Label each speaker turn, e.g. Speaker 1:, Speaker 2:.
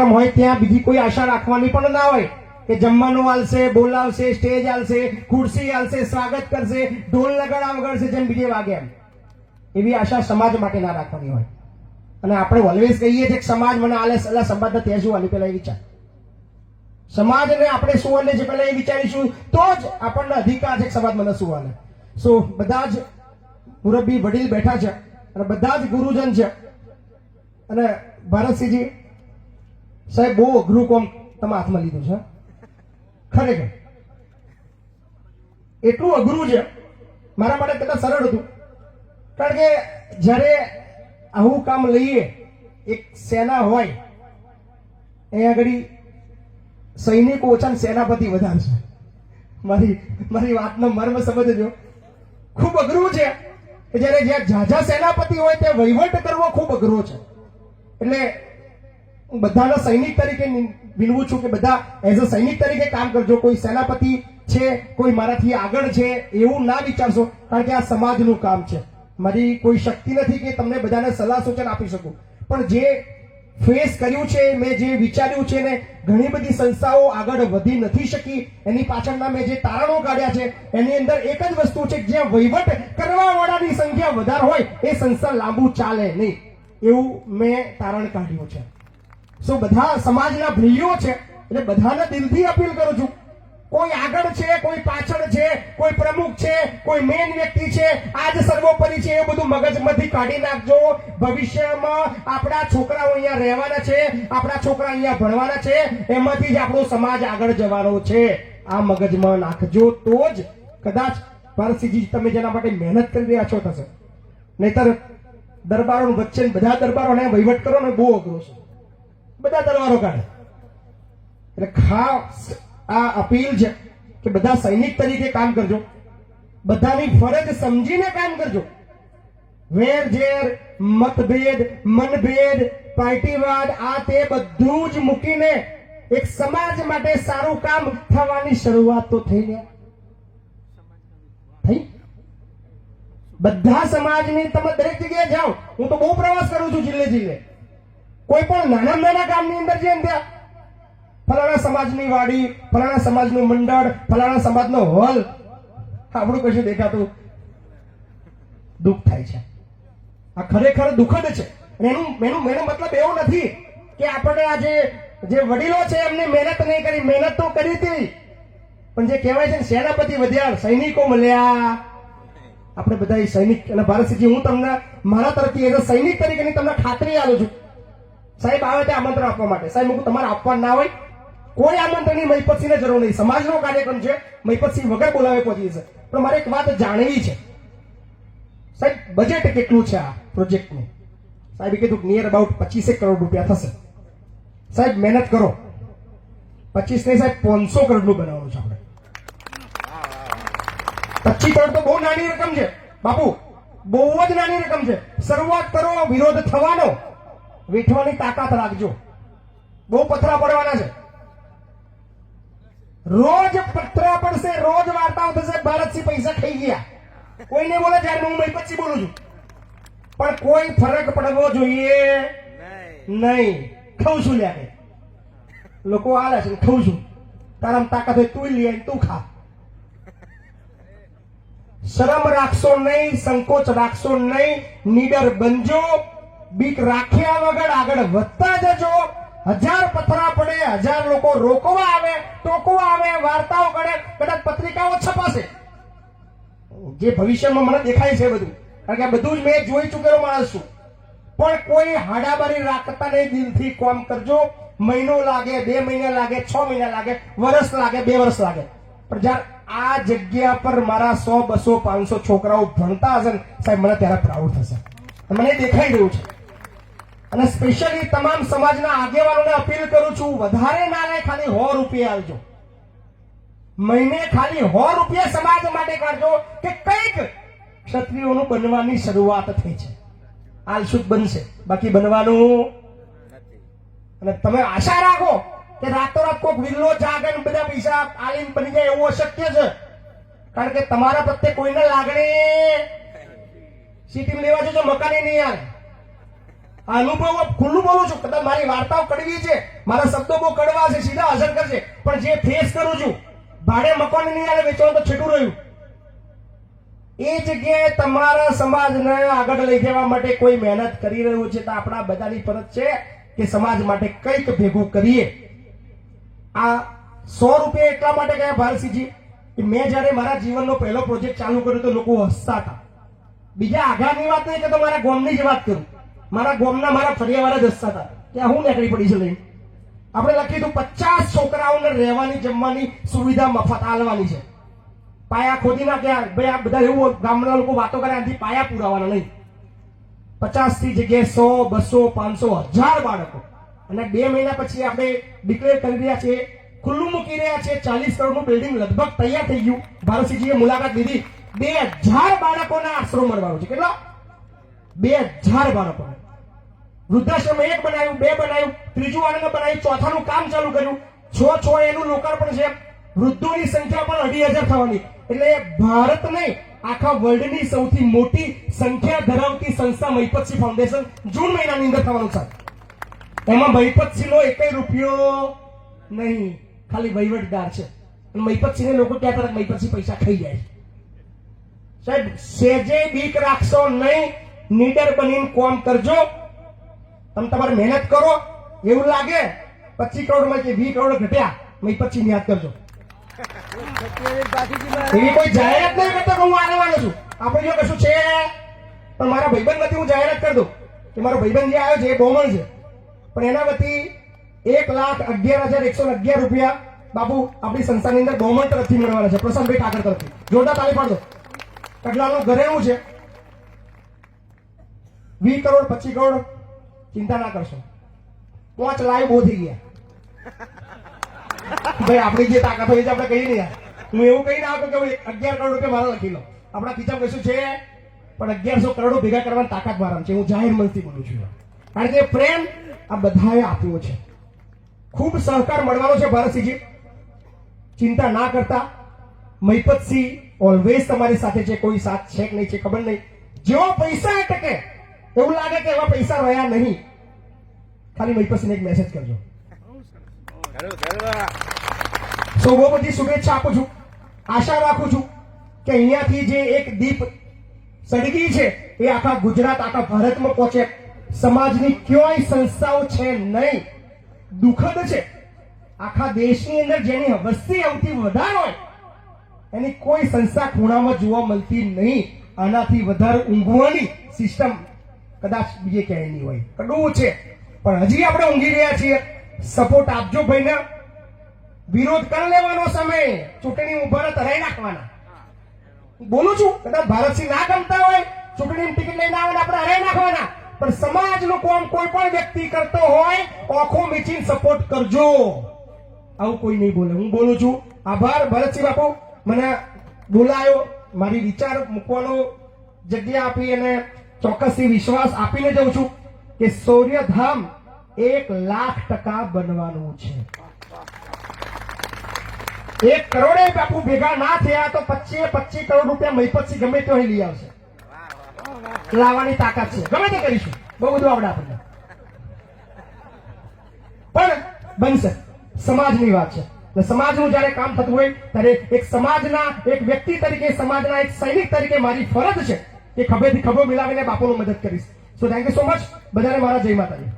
Speaker 1: હોય ત્યાં બીજી કોઈ આશા રાખવાની પણ ના હોય કે જમવાનું આલશે, બોલાવશે, સ્ટેજ આલશે, ખુરશી આલશે, સ્વાગત કરશે, ઢોલ નગાડા વગાડશે જેમ બીજે વાગે એમ. એવી આશા સમાજ માટે ના રાખવાની હોય. અને આપણે ઓલવેઝ કહીએ છીએ કે સમાજ મને આલે સલાહ, સમાજને ત્યાં શું આલી પેલા એ વિચાર. સમાજને આપણે શું આલે છે પેલા એ વિચારીશું તો જ આપણને અધિકાર છે કે સમાજ મને શું આલે. સો બધા જ મુરબ્બી વડીલ બેઠા છે અને બધા જ ગુરુજન છે. અને ભારતસિંહજી સાહેબ બહુ અઘરું કામ તમે હાથમાં લીધું છે. ખરેખર એટલું અઘરું છે, મારા માટે કદાચ સરળ હતું. કારણ કે જ્યારે આવું કામ લઈએ, એક સેના હોય અહીંયા આગળ સૈનિકો ઓછા ને સેનાપતિ વધારે છે. મારી વાતનો મર્મ સમજજો. ખૂબ અઘરું છે કે જ્યારે જ્યાં ઝાઝા સેનાપતિ હોય ત્યાં વહીવટ કરવો ખૂબ અઘરો છે. એટલે હું બધાના સૈનિક તરીકે વિનવું છું કે બધા એઝ અ સૈનિક તરીકે કામ કરજો. કોઈ સેનાપતિ છે, કોઈ મારાથી આગળ છે એવું ના વિચારશો, કારણ કે આ સમાજનું કામ છે. મારી કોઈ શક્તિ નથી કે તમને બધાને સલાહ સૂચન આપી શકું, પણ જે ફેસ કર્યું છે, મેં જે વિચાર્યું છે ને ઘણી બધી સંસ્થાઓ આગળ વધી નથી શકી એની પાછળના મેં જે તારણો કાઢ્યા છે એની અંદર એક જ વસ્તુ છે કે જ્યાં વહીવટ કરવા વાળાની સંખ્યા વધારે હોય એ સંસ્થા લાંબુ ચાલે નહીં, એવું મેં તારણ કાઢ્યું છે. સો બધા સમાજના ભાઈઓ છે એટલે બધાને દિલથી અપીલ કરું છું, કોઈ આગળ છે, કોઈ પાછળ છે, કોઈ પ્રમુખ છે, કોઈ મેન વ્યક્તિ છે, આજ સર્વોપરી છે, એ બધું મગજમાંથી કાઢી નાખજો. ભવિષ્યમાં આપણા છોકરાઓ અહીંયા રહેવાના છે, આપણા છોકરા અહીંયા ભણવાના છે, એમાંથી જ આપણો સમાજ આગળ જવાનો છે. આ મગજમાં નાખજો તો જ કદાચ ભારતસિંહજી તમે જેના માટે મહેનત કરી રહ્યા છો થશે. નહીતર દરબારો વચ્ચે બધા દરબારોને વહીવટ કરો ને બહુ અઘરો છે. બધા દરબારો કાઢે. એટલે ખાસ આ અપીલ છે કે બધા સૈનિક તરીકે કામ કરજો, બધાની ફરજ સમજીને કામ કરજો. વેર ઝેર, મતભેદ, મનભેદ, પાર્ટીવાદ આ તે બધું જ મૂકીને એક સમાજ માટે સારું કામ થવાની શરૂઆત તો થઈ ને થઈ. બધા સમાજની તમે દરેક જગ્યાએ જાઓ, હું તો બહુ પ્રવાસ કરું છું જિલ્લે જિલ્લે. કોઈ પણ નાના નાના ગામની અંદર જેમ ત્યાં ફલાણા સમાજની વાડી, ફલાણા સમાજનું મંડળ, ફલાણા સમાજનો હોલ, આપણું કશું દેખાતું દુઃખ થાય છે. આ ખરેખર દુઃખદ છે. એનો મતલબ એવો નથી કે આપણે આ જે વડીલો છે એમને મહેનત નહીં કરી, મહેનત તો કરી હતી, પણ જે કહેવાય છે ને સેનાપતિ વધ્યા, સૈનિકો મળ્યા. આપણે બધા સૈનિક. અને ભારતસિંહજી હું તમને મારા તરફથી એઝ સૈનિક તરીકેની તમને ખાતરી આપું છું, સાહેબ આવે તે આમંત્રણ આપવા માટે. સાહેબ હું તમારે આપવા ના હોય કોઈ આમંત્રણની મહિપતસિંહને જરૂર નહીં. સમાજનો કાર્યક્રમ છે, મહિપતસિંહ વગર બોલાવે પહોંચી છે. પણ મારે એક વાત જાણવી છે, સાહેબ બજેટ કેટલું છે આ પ્રોજેક્ટનું? સાહેબે કીધું નિયર અબાઉટ 25 કરોડ રૂપિયા થશે. સાહેબ મહેનત કરો, 25 નહીં સાહેબ 500 કરોડનું બનાવવાનું છે આપણે. 25 કરોડ તો બહુ નાની રકમ છે બાપુ, બહુ જ નાની રકમ છે. શરૂઆત કરો, વિરોધ થવાનો, વેઠવાની તાકાત રાખજો. બહુ પથરા પડવાના છે, રોજ પથરા પડશે, રોજ વાર્તાઓ થશે. ભારતસિંહ પૈસા ખાઈ ગયા, કોઈને બોલે જ્યારે હું મહિપતસિંહ બોલું છું, પણ કોઈ ફરક પડવો જોઈએ નહીં. ખાઉં છું લ્યા, લોકો આલે છે ખાઉં છું, તારામાં તાકાત હોય તું લે, તું ખા. શરમ રાખશો નહીં, સંકોચ રાખશો નહીં, નીડર બનજો. બીક રાખ્યા વગર આગળ વધતા જજો. 1000 પથરા પડે, 1000 લોકો રોકવા આવે, ટોકવા આવે, વાર્તાઓ કરે, કદાચ પત્રિકાઓ છપાશે. જે ભવિષ્યમાં મને દેખાય છે બધું, કારણ કે આ બધું જ મેં જોઈ ચૂકેલો માણસ છું. પણ કોઈ હાડાબારી રાખતા નહીં, દિલથી કામ કરજો. મહિનો લાગે, 2 મહિના લાગે, 6 મહિના લાગે, વર્ષ લાગે, 2 વર્ષ લાગે, પણ જ્યારે આ જગ્યા પર મારા 100, 200, 500 છોકરાઓ ભણતા હશે ને સાહેબ, મને ત્યારે પ્રાઉડ થશે. મને દેખાઈ રહ્યું છે. અને સ્પેશિયલી તમામ સમાજના આગેવાનોને અપીલ કરું છું, વધારે ના લે, ખાલી 100 રૂપિયા આવજો. મહિને ખાલી 100 રૂપિયા સમાજ માટે કાઢજો કે કંઈક ક્ષત્રિયોનું બનવાની શરૂઆત થઈ છે. આલસુત બનશે, બાકી બનવાનું. અને તમે આશા રાખો કે રાતોરાત કોઈક વિલ્લો જાગે ને બધા પૈસા આલીન બની જાય એવું અશક્ય છે. કારણ કે તમારા પ્રત્યે કોઈને લાગણી સિટી લેવા જજો, મકાની નહીં આવે. આ અનુભવ ખુલ્લું બોલું છું. કદાચ મારી વાર્તાઓ કડવી છે, મારા શબ્દો બહુ કડવા છે, સીધા અસર કરશે, પણ જે ફેસ કરું છું, ભાડે મકાન નહીં આવે વેચવાનું તો છેટું રહ્યું. એ જગ્યાએ તમારા સમાજને આગળ લઈ જવા માટે કોઈ મહેનત કરી રહ્યું છે, તો આપણા બધાની ફરજ છે કે સમાજ માટે કંઈક ભેગું કરીએ. આ 100 રૂપિયા એટલા માટે ગયા ભારતસિંહજી કે મેં જયારે મારા જીવનનો પહેલો પ્રોજેક્ટ ચાલુ કર્યો તો લોકો હસતા હતા. બીજા આઘાની વાત નહીં કે તો મારા ગામની જ વાત કરું, મારા ગામના મારા ફરિયાવાળા જ હસતા હતા કે હું નીકળી પડી છે લઈને. આપણે લખ્યું હતું 50 છોકરાઓને રહેવાની જમવાની સુવિધા મફત આલવાની છે. પાયા ખોદી નાખ્યા. ભાઈ આ બધા એવું ગામના લોકો વાતો કરે, આથી પાયા પુરાવાના નહીં. 50 થી જગ્યાએ 100, 200, 500, 1000 બાળકો. અને 2 મહિના પછી આપણે ડિક્લેર કરી રહ્યા છીએ, ખુલ્લું મૂકી રહ્યા છીએ, 40 કરોડનું બિલ્ડિંગ લગભગ તૈયાર થઈ ગયું. ભારતસિંહજીએ મુલાકાત લીધી. 2000 બાળકોના આશરો મળવાનો છે. કેટલો? 2000 બાળકો. વૃદ્ધાશ્રમ 1 બનાવ્યું, 2 બનાવ્યું, ત્રીજું આનંદ બનાવ્યું, ચોથાનું કામ ચાલુ કર્યું. 6 એનું લોકાર્પણ છે. વૃદ્ધોની સંખ્યા પણ 2,500 થવાની. એટલે ભારત નહીં, આખા વર્લ્ડની સૌથી મોટી સંખ્યા ધરાવતી સંસ્થા મહિપતસિંહ ફાઉન્ડેશન જૂન મહિનાની અંદર થવાનું છે. એમાં મહિપતસિંહનો 1 રૂપિયો નહીં, ખાલી વહીવટદાર છે. મહિપતસિંહને લોકો કહેતા હતા મહિપતસિંહ પૈસા ખાઈ જાય છે. સાહેબ, સેજે બીક રાખશો નહીં, નીડર બનીને કામ કરજો. તમે તમારે મહેનત કરો. એવું લાગે 25 કરોડમાંથી 20 કરોડ ઘટ્યા, મહિપતસિંહ યાદ કરજો. એવી કોઈ જાહેરાત નહીં કરતો કે હું આવવાનો છું. આપણે જો કશું છે, પણ મારા ભાઈબંધ વતી હું જાહેરાત કરી દઉં કે મારો ભાઈબંધ જે આવ્યો છે એ બહુમણ છે, પણ એના વતી 1,11,111 રૂપિયા બાપુ આપણી સંસ્થાની અંદર બહુમણ તરફથી મળવાના છે. પ્રશાંતભાઈ ઠાકર તરફથી જોરદાર તાળી પાડો. કટલાનું ઘરેણું છે. 20 કરોડ 25 કરોડ ચિંતા ના કરશો. 5 લાઈવ બહુ થઈ ગયા. ભાઈ આપણી જે તાકાત હોય છે આપણે કહીએ નહીં. હું એવું કહી ના આવતો કે 11 કરોડ રૂપિયા મારા લખી લો, આપણા ખીચામાં કશું છે, પણ 1100 કરોડો ભેગા કરવાની તાકાત મારા છે. હું જાહેર મનથી બોલું છું, કારણ કે પ્રેમ આ બધાએ આપ્યો છે. ખૂબ સહકાર મળવાનો છે ભારતસિંહજી, ચિંતા ના કરતા. મહિપતસિંહ ઓલવેઝ તમારી સાથે છે. કોઈ સાથ છે કે નહીં છે ખબર નહીં. જેવો પૈસા ટકે એવું લાગે કે એવા પૈસા રહ્યા નહીં, ખાલી મહિપતસિંહને એક મેસેજ કરજો. બહુ બધી શુભેચ્છા આપું છું. આશા રાખું છું કે અહીંયાથી જે એક દીપ સળગી છે એ આખા ગુજરાત, આખા ભારતમાં પહોંચે. સમાજની ક્યાંય સંસ્થાઓ છે નહીં. દુઃખદ છે, આખા દેશની અંદર જેની વસ્તી સૌથી વધારે હોય એની કોઈ સંસ્થા ખૂણામાં જોવા મળતી નહીં. આનાથી વધારે ઊંઘવાની સિસ્ટમ કદાચ બીજે ક્યાંય નહીં હોય. કડવું છે, પણ હજી આપણે ઊંઘી રહ્યા છીએ. સપોર્ટ આપજો ભાઈને. વિરોધ કરી લેવાનો સમય, ચૂંટણી ઉભા તરાઈ નાખવાના. બોલું છું, કદાચ ભારતસિંહ ના ગમતા હોય, ચૂંટણીની ટિકિટ લઈને આવે આપણે હરાઈ નાખવાના. પણ સમાજનું કામ કોઈ પણ વ્યક્તિ કરતો હોય, આંખો મીચીને સપોર્ટ કરજો. આવું કોઈ નહીં બોલે. હું બોલું છું. આભાર ભરતસિંહ બાપુ, મને બોલાયો, મારી વિચાર મૂકવાનો જગ્યા આપી અને ચોક્કસથી વિશ્વાસ આપીને જઉં છું કે સૌર્યધામ 1,00,000% બનવાનું છે. 1 કરોડે બાપુ ભેગા ના થયા તો 25 કરોડ રૂપિયા મહિપતસિંહ ગમે તે લઈ આવશે. લાવવાની તાકાત છે, ગમે તે કરીશું. બહુ બધું આવડે આપણને, પણ બનશે. સમાજની વાત છે. સમાજનું જયારે કામ થતું હોય ત્યારે એક સમાજના એક વ્યક્તિ તરીકે, સમાજના એક સૈનિક તરીકે મારી ફરજ છે કે ખભેથી ખભો મિલાવીને બાપુનો મદદ કરીશ. So thank you so much. બધાને મારા જય માતાજી.